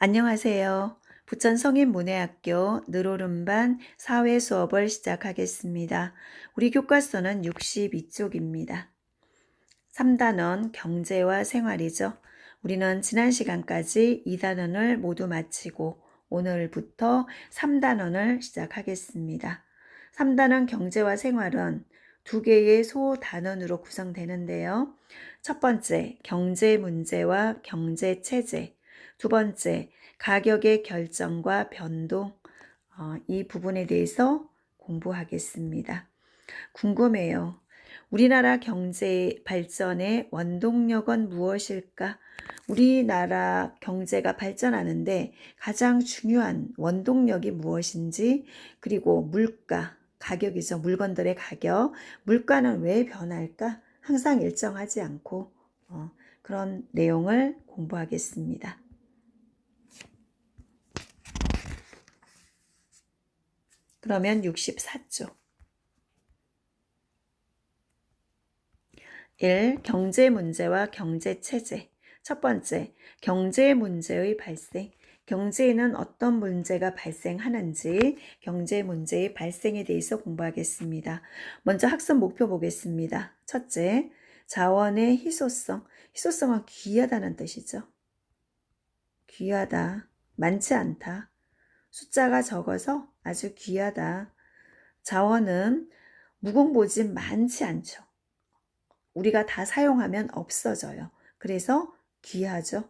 안녕하세요. 부천 성인문예학교 늘오름반 사회 수업을 시작하겠습니다. 우리 교과서는 62쪽입니다. 3단원 경제와 생활이죠. 우리는 지난 시간까지 2단원을 모두 마치고 오늘부터 3단원을 시작하겠습니다. 3단원 경제와 생활은 두 개의 소단원으로 구성되는데요. 첫 번째, 경제 문제와 경제 체제. 두 번째, 가격의 결정과 변동. 이 부분에 대해서 공부하겠습니다. 궁금해요. 우리나라 경제 발전의 원동력은 무엇일까? 우리나라 경제가 발전하는데 가장 중요한 원동력이 무엇인지, 그리고 물가, 가격이죠. 물건들의 가격. 물가는 왜 변할까? 항상 일정하지 않고 그런 내용을 공부하겠습니다. 그러면 64쪽. 1. 경제 문제와 경제 체제. 첫 번째, 경제 문제의 발생. 경제에는 어떤 문제가 발생하는지 경제 문제의 발생에 대해서 공부하겠습니다. 먼저 학습 목표 보겠습니다. 첫째, 자원의 희소성. 희소성은 귀하다는 뜻이죠. 귀하다, 많지 않다. 숫자가 적어서 아주 귀하다. 자원은 무궁무진 많지 않죠. 우리가 다 사용하면 없어져요. 그래서 귀하죠.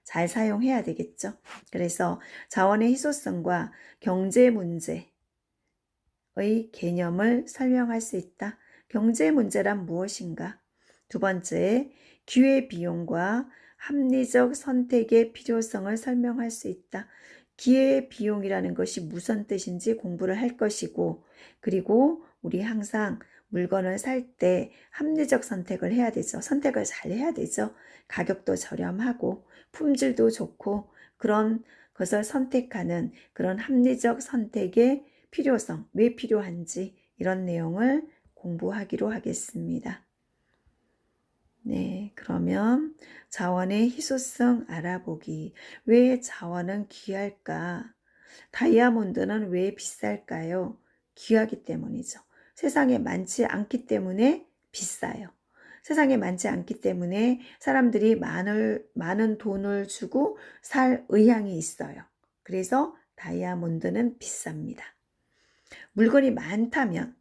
잘 사용해야 되겠죠. 그래서 자원의 희소성과 경제 문제의 개념을 설명할 수 있다. 경제 문제란 무엇인가? 두 번째, 기회 비용과 합리적 선택의 필요성을 설명할 수 있다. 기회 비용이라는 것이 무슨 뜻인지 공부를 할 것이고, 그리고 우리 항상 물건을 살 때 합리적 선택을 해야 되죠. 선택을 잘 해야 되죠. 가격도 저렴하고 품질도 좋고 그런 것을 선택하는 그런 합리적 선택의 필요성, 왜 필요한지 이런 내용을 공부하기로 하겠습니다. 네, 그러면 자원의 희소성 알아보기. 왜 자원은 귀할까? 다이아몬드는 왜 비쌀까요? 귀하기 때문이죠. 세상에 많지 않기 때문에 비싸요. 세상에 많지 않기 때문에 사람들이 많은 돈을 주고 살 의향이 있어요. 그래서 다이아몬드는 비쌉니다. 물건이 많다면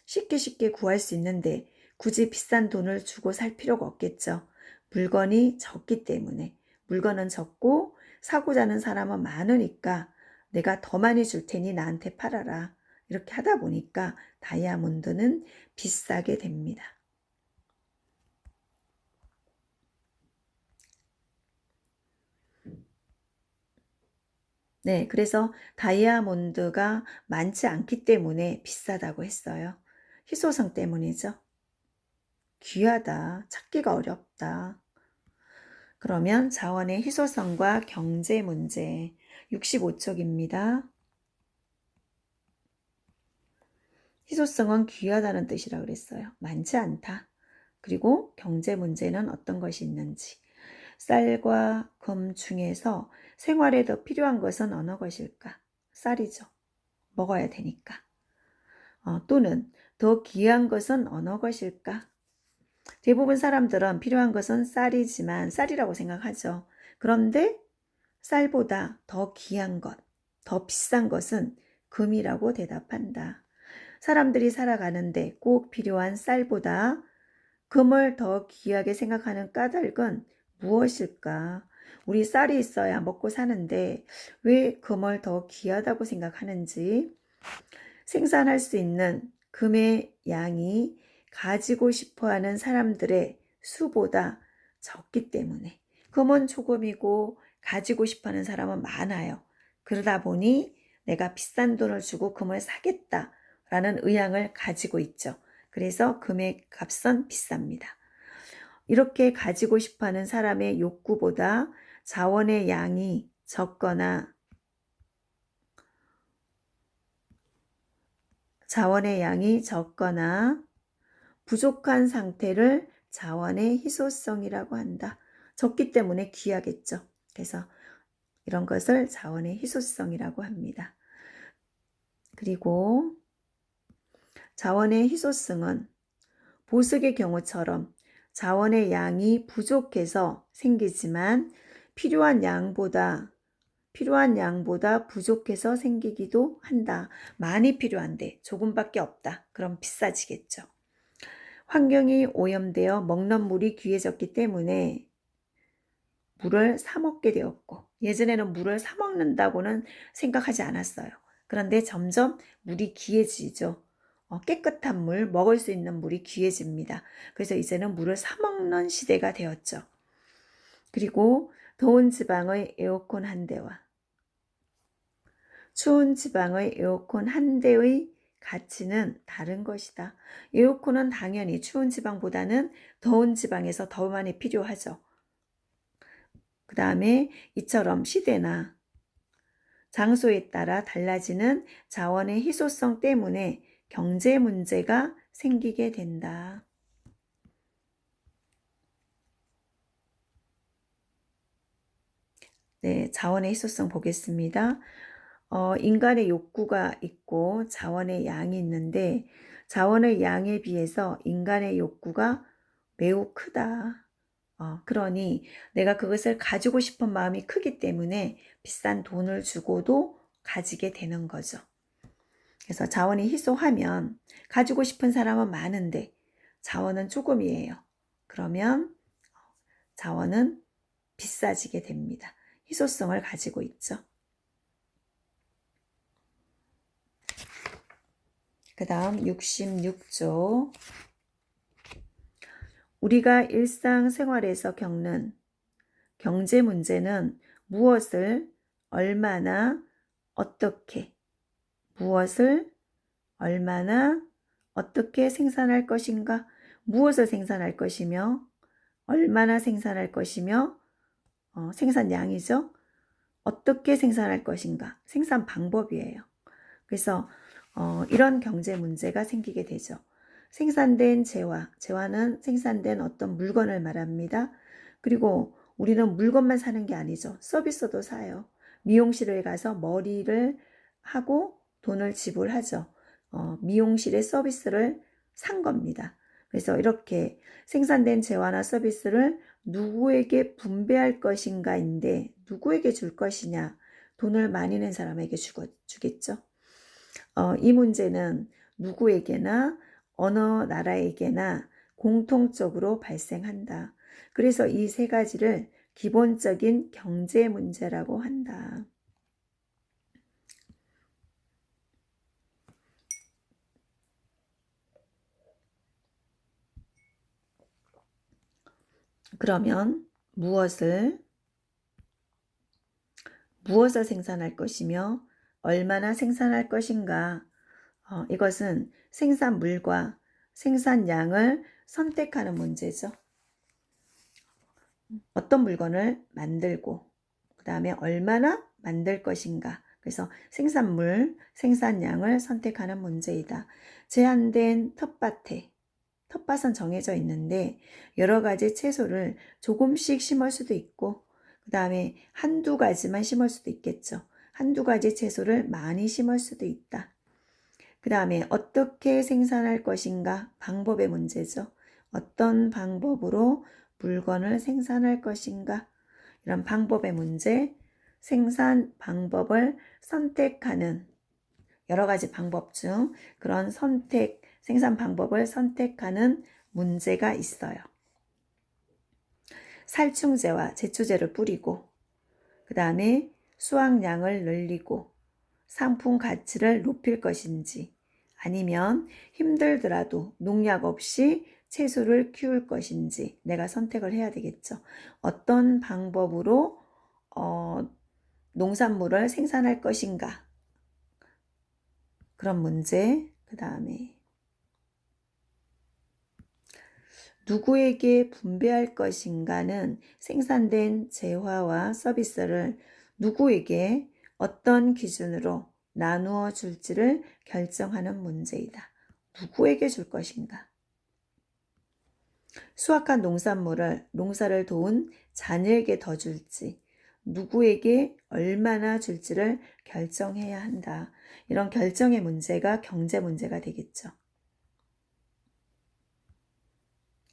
쉽게 구할 수 있는데 굳이 비싼 돈을 주고 살 필요가 없겠죠. 물건이 적기 때문에. 물건은 적고 사고자 하는 사람은 많으니까 내가 더 많이 줄 테니 나한테 팔아라. 이렇게 하다 보니까 다이아몬드는 비싸게 됩니다. 네, 그래서 다이아몬드가 많지 않기 때문에 비싸다고 했어요. 희소성 때문이죠. 귀하다, 찾기가 어렵다. 그러면 자원의 희소성과 경제 문제 65쪽입니다. 희소성은 귀하다는 뜻이라고 그랬어요. 많지 않다. 그리고 경제 문제는 어떤 것이 있는지. 쌀과 금 중에서 생활에 더 필요한 것은 어느 것일까? 쌀이죠. 먹어야 되니까. 또는 더 귀한 것은 어느 것일까? 대부분 사람들은 필요한 것은 쌀이지만 쌀이라고 생각하죠. 그런데 쌀보다 더 귀한 것, 더 비싼 것은 금이라고 대답한다. 사람들이 살아가는데 꼭 필요한 쌀보다 금을 더 귀하게 생각하는 까닭은 무엇일까? 우리 쌀이 있어야 먹고 사는데 왜 금을 더 귀하다고 생각하는지, 생산할 수 있는 금의 양이 가지고 싶어 하는 사람들의 수보다 적기 때문에. 금은 조금이고 가지고 싶어 하는 사람은 많아요. 그러다 보니 내가 비싼 돈을 주고 금을 사겠다라는 의향을 가지고 있죠. 그래서 금의 값은 비쌉니다. 이렇게 가지고 싶어 하는 사람의 욕구보다 자원의 양이 적거나 부족한 상태를 자원의 희소성이라고 한다. 적기 때문에 귀하겠죠. 그래서 이런 것을 자원의 희소성이라고 합니다. 그리고 자원의 희소성은 보석의 경우처럼 자원의 양이 부족해서 생기지만 필요한 양보다 부족해서 생기기도 한다. 많이 필요한데 조금밖에 없다. 그럼 비싸지겠죠. 환경이 오염되어 먹는 물이 귀해졌기 때문에 물을 사 먹게 되었고, 예전에는 물을 사 먹는다고는 생각하지 않았어요. 그런데 점점 물이 귀해지죠. 깨끗한 물, 먹을 수 있는 물이 귀해집니다. 그래서 이제는 물을 사 먹는 시대가 되었죠. 그리고 더운 지방의 에어컨 한 대와 추운 지방의 에어컨 한 대의 가치는 다른 것이다. 에어컨은 당연히 추운 지방보다는 더운 지방에서 더 많이 필요하죠. 그 다음에 이처럼 시대나 장소에 따라 달라지는 자원의 희소성 때문에 경제 문제가 생기게 된다. 네, 자원의 희소성 보겠습니다. 인간의 욕구가 있고 자원의 양이 있는데 자원의 양에 비해서 인간의 욕구가 매우 크다. 그러니 내가 그것을 가지고 싶은 마음이 크기 때문에 비싼 돈을 주고도 가지게 되는 거죠. 그래서 자원이 희소하면 가지고 싶은 사람은 많은데 자원은 조금이에요. 그러면 자원은 비싸지게 됩니다. 희소성을 가지고 있죠. 그 다음 66조. 우리가 일상생활에서 겪는 경제 문제는 무엇을 얼마나 어떻게 생산할 것인가, 무엇을 생산할 것이며 얼마나 생산할 것이며 생산량이죠. 어떻게 생산할 것인가, 생산 방법이에요. 그래서 이런 경제 문제가 생기게 되죠. 생산된 재화는 생산된 어떤 물건을 말합니다. 그리고 우리는 물건만 사는 게 아니죠. 서비스도 사요. 미용실에 가서 머리를 하고 돈을 지불하죠. 미용실의 서비스를 산 겁니다. 그래서 이렇게 생산된 재화나 서비스를 누구에게 분배할 것인가인데 누구에게 줄 것이냐, 돈을 많이 낸 사람에게 주겠죠. 이 문제는 누구에게나 어느 나라에게나 공통적으로 발생한다. 그래서 이 세 가지를 기본적인 경제 문제라고 한다. 그러면 무엇을 생산할 것이며 얼마나 생산할 것인가, 이것은 생산물과 생산량을 선택하는 문제죠. 어떤 물건을 만들고 그 다음에 얼마나 만들 것인가, 그래서 생산물, 생산량을 선택하는 문제이다. 제한된 텃밭은 정해져 있는데 여러 가지 채소를 조금씩 심을 수도 있고 그 다음에 한두 가지만 심을 수도 있겠죠. 한두 가지 채소를 많이 심을 수도 있다. 그 다음에 어떻게 생산할 것인가, 방법의 문제죠. 어떤 방법으로 물건을 생산할 것인가, 이런 방법의 문제, 생산 방법을 선택하는 여러 가지 방법 중 그런 생산 방법을 선택하는 문제가 있어요. 살충제와 제초제를 뿌리고 그 다음에 수확량을 늘리고 상품 가치를 높일 것인지 아니면 힘들더라도 농약 없이 채소를 키울 것인지 내가 선택을 해야 되겠죠. 어떤 방법으로 농산물을 생산할 것인가, 그런 문제. 그 다음에 누구에게 분배할 것인가는 생산된 재화와 서비스를 누구에게 어떤 기준으로 나누어 줄지를 결정하는 문제이다. 누구에게 줄 것인가? 수확한 농산물을 농사를 도운 자녀에게 더 줄지, 누구에게 얼마나 줄지를 결정해야 한다. 이런 결정의 문제가 경제 문제가 되겠죠.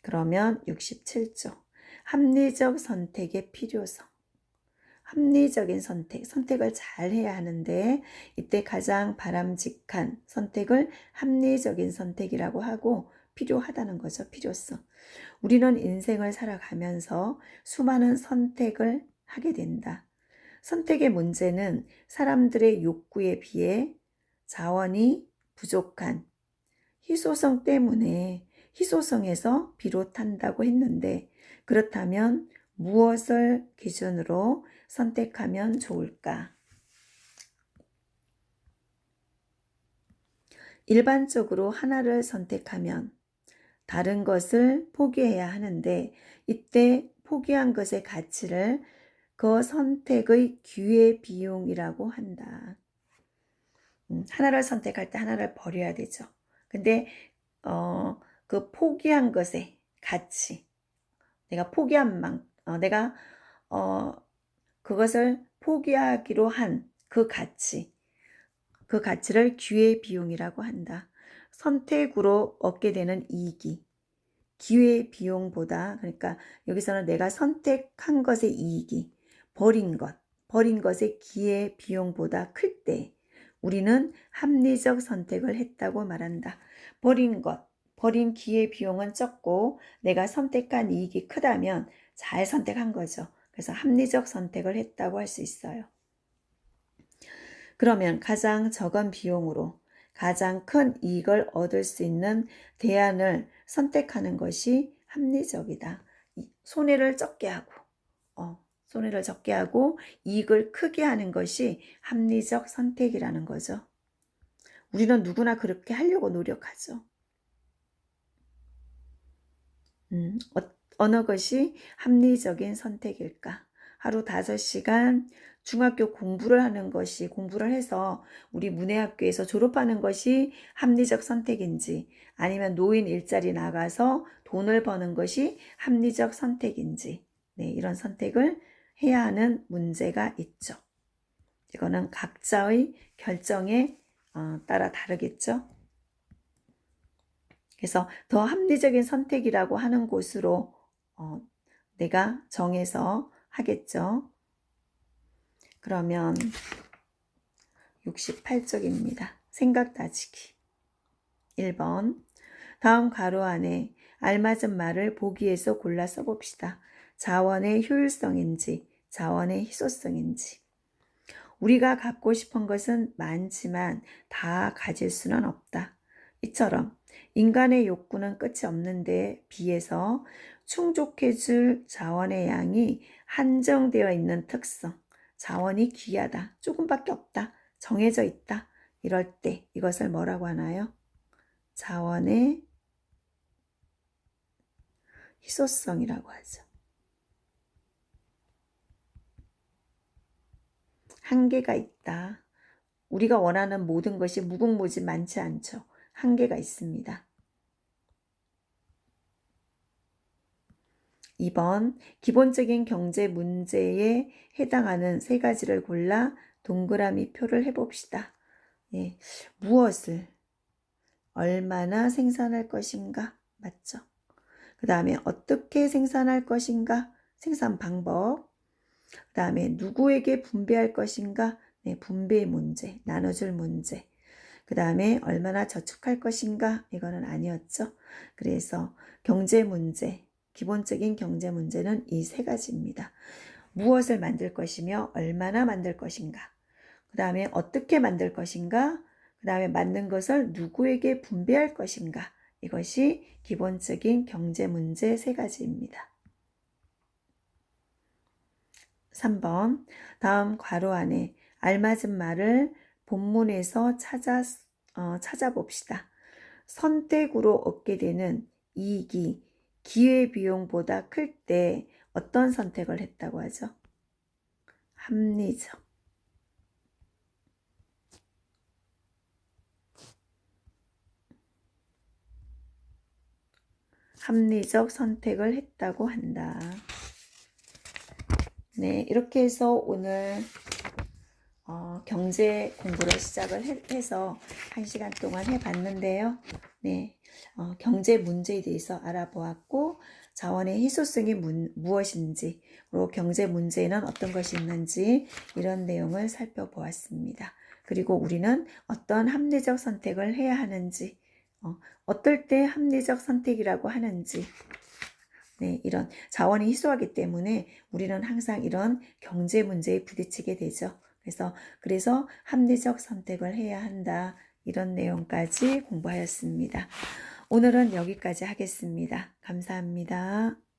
그러면 67조. 합리적 선택의 필요성. 합리적인 선택을 잘 해야 하는데 이때 가장 바람직한 선택을 합리적인 선택이라고 하고 필요하다는 거죠. 필요성. 우리는 인생을 살아가면서 수많은 선택을 하게 된다. 선택의 문제는 사람들의 욕구에 비해 자원이 부족한 희소성 때문에 희소성에서 비롯한다고 했는데 그렇다면 무엇을 기준으로 선택하면 좋을까? 일반적으로 하나를 선택하면 다른 것을 포기해야 하는데 이때 포기한 것의 가치를 그 선택의 기회 비용이라고 한다. 하나를 선택할 때 하나를 버려야 되죠. 근데 그 포기한 것의 가치, 내가 포기한 내가 그것을 포기하기로 한 그 가치, 그 가치를 기회 비용이라고 한다. 선택으로 얻게 되는 이익이 기회 비용보다, 그러니까 여기서는 내가 선택한 것의 이익이 버린 것의 기회 비용보다 클 때 우리는 합리적 선택을 했다고 말한다. 버린 기회 비용은 적고 내가 선택한 이익이 크다면 잘 선택한 거죠. 그래서 합리적 선택을 했다고 할 수 있어요. 그러면 가장 적은 비용으로 가장 큰 이익을 얻을 수 있는 대안을 선택하는 것이 합리적이다. 손해를 적게 하고 이익을 크게 하는 것이 합리적 선택이라는 거죠. 우리는 누구나 그렇게 하려고 노력하죠. 어느 것이 합리적인 선택일까? 하루 5시간 중학교 공부를 해서 우리 문해학교에서 졸업하는 것이 합리적 선택인지 아니면 노인 일자리 나가서 돈을 버는 것이 합리적 선택인지 이런 선택을 해야 하는 문제가 있죠. 이거는 각자의 결정에 따라 다르겠죠. 그래서 더 합리적인 선택이라고 하는 곳으로 내가 정해서 하겠죠. 그러면 68쪽입니다. 생각 따지기. 1번. 다음 괄호 안에 알맞은 말을 보기에서 골라 써봅시다. 자원의 효율성인지 자원의 희소성인지. 우리가 갖고 싶은 것은 많지만 다 가질 수는 없다. 이처럼 인간의 욕구는 끝이 없는데 비해서 충족해줄 자원의 양이 한정되어 있는 특성. 자원이 귀하다. 조금밖에 없다. 정해져 있다. 이럴 때 이것을 뭐라고 하나요? 자원의 희소성이라고 하죠. 한계가 있다. 우리가 원하는 모든 것이 무궁무진 많지 않죠. 한계가 있습니다. 2번, 기본적인 경제 문제에 해당하는 3가지를 골라 동그라미 표를 해봅시다. 무엇을 얼마나 생산할 것인가? 맞죠? 그 다음에 어떻게 생산할 것인가? 생산 방법. 그 다음에 누구에게 분배할 것인가? 분배 문제, 나눠줄 문제. 그 다음에 얼마나 저축할 것인가? 이거는 아니었죠. 그래서 경제 문제, 기본적인 경제 문제는 이 3가지입니다. 무엇을 만들 것이며 얼마나 만들 것인가? 그 다음에 어떻게 만들 것인가? 그 다음에 만든 것을 누구에게 분배할 것인가? 이것이 기본적인 경제 문제 3가지입니다. 3번, 다음 괄호 안에 알맞은 말을 본문에서 찾아봅시다. 선택으로 얻게 되는 이익이 기회비용보다 클 때 어떤 선택을 했다고 하죠? 합리적. 합리적 선택을 했다고 한다. 네, 이렇게 해서 오늘 경제 공부를 시작을 해서 1시간 동안 해봤는데요. 네, 경제 문제에 대해서 알아보았고 자원의 희소성이 무엇인지 그리고 경제 문제에는 어떤 것이 있는지 이런 내용을 살펴보았습니다. 그리고 우리는 어떤 합리적 선택을 해야 하는지 어떨 때 합리적 선택이라고 하는지 네, 이런 자원이 희소하기 때문에 우리는 항상 이런 경제 문제에 부딪히게 되죠. 그래서 합리적 선택을 해야 한다. 이런 내용까지 공부하였습니다. 오늘은 여기까지 하겠습니다. 감사합니다.